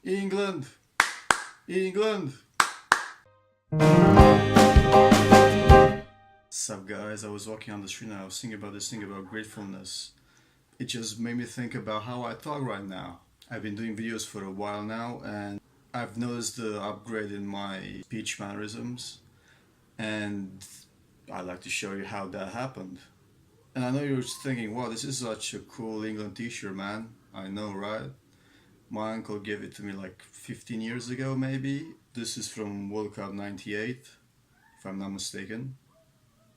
England! England! Sup guys, I was walking on the street and I was thinking about this thing about gratefulness. It just made me think about how I talk right now. I've been doing videos for a while now and I've noticed the upgrade in my speech mannerisms, and I'd like to show you how that happened. And I know you're thinking, wow, this is such a cool England t-shirt, man. I know, right? My uncle gave it to me like 15 years ago, maybe. This is from World Cup 98, if I'm not mistaken.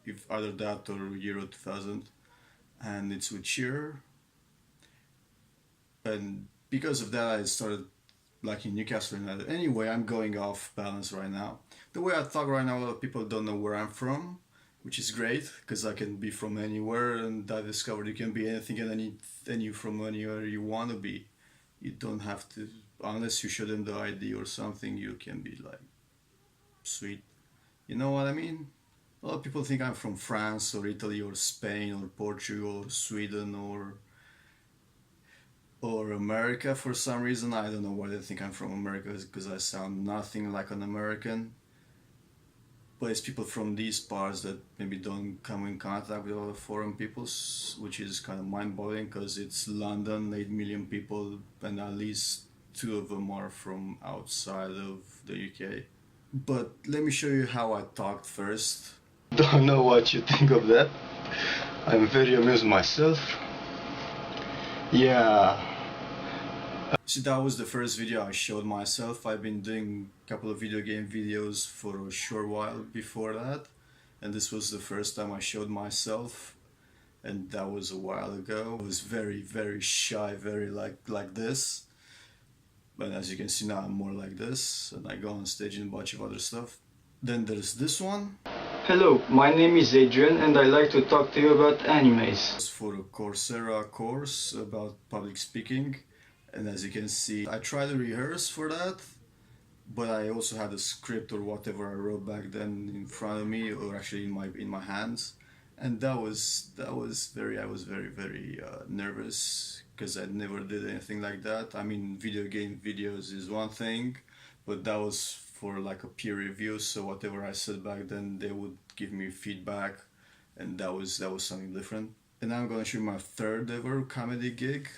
If either that or Euro 2000. And it's with cheer. And because of that, I started liking Newcastle United. Anyway, I'm going off balance right now. The way I talk right now, a lot of people don't know where I'm from, which is great because I can be from anywhere, and I discovered you can be anything and any from anywhere you want to be. You don't have to, unless you show them the ID or something, you can be like sweet. You know what I mean? A lot of people think I'm from France or Italy or Spain or Portugal or Sweden or America for some reason. I don't know why they think I'm from America, because I sound nothing like an American. But it's people from these parts that maybe don't come in contact with other foreign peoples, which is kind of mind-boggling because it's London, 8 million people, and at least 2 of them are from outside of the UK. But let me show you how I talked first. Don't know what you think of that. I'm very amused myself. Yeah. So that was the first video I showed myself. I've been doing a couple of video game videos for a short while before that, and this was the first time I showed myself, and that was a while ago. I was very shy, very like this, but as you can see now I'm more like this, and I go on stage and a bunch of other stuff. Then there's this one. Hello, my name is Adrian and I like to talk to you about animes. It's for a Coursera course about public speaking. And as you can see, I tried to rehearse for that, but I also had a script or whatever I wrote back then in front of me, or actually in my hands, and I was very nervous because I never did anything like that. I mean, video game videos is one thing, but that was for like a peer review. So whatever I said back then, they would give me feedback, and that was something different. And now I'm gonna show you my third ever comedy gig.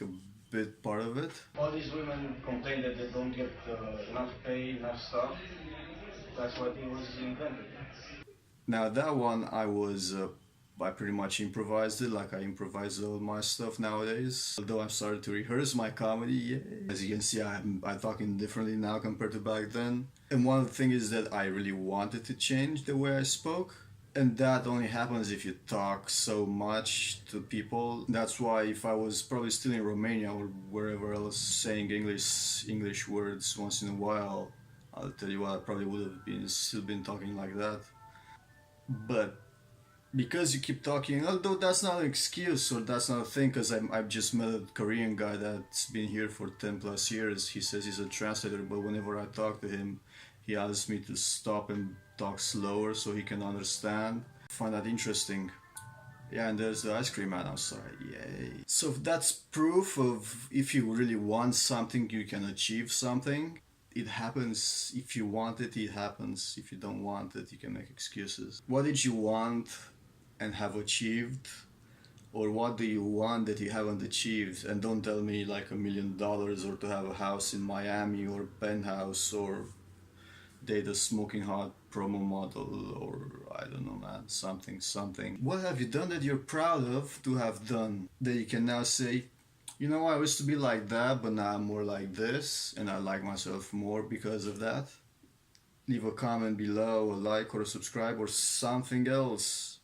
Bit part of it. All these women complain that they don't get enough pay, enough stuff. That's what it was invented. Now that one I pretty much improvised it, like I improvise all my stuff nowadays. Although I've started to rehearse my comedy, yay. As you can see, I'm talking differently now compared to back then. And one of the things is that I really wanted to change the way I spoke. And that only happens if you talk so much to people. That's why if I was probably still in Romania or wherever else saying English words once in a while, I'll tell you what, I probably would have still been talking like that. But because you keep talking, although that's not an excuse or that's not a thing, because I've just met a Korean guy that's been here for 10 plus years. He says he's a translator, but whenever I talk to him, he asks me to stop and talk slower so he can understand. I find that interesting. Yeah, and there's the ice cream man outside, yay. So that's proof of if you really want something, you can achieve something. It happens. If you want it, it happens. If you don't want it, you can make excuses. What did you want and have achieved? Or what do you want that you haven't achieved? And don't tell me like $1 million or to have a house in Miami or penthouse or date a smoking hot promo model, or I don't know, man, something. What have you done that you're proud of to have done that you can now say, you know, I used to be like that, but now I'm more like this, and I like myself more because of that? Leave a comment below, a like or a subscribe or something else.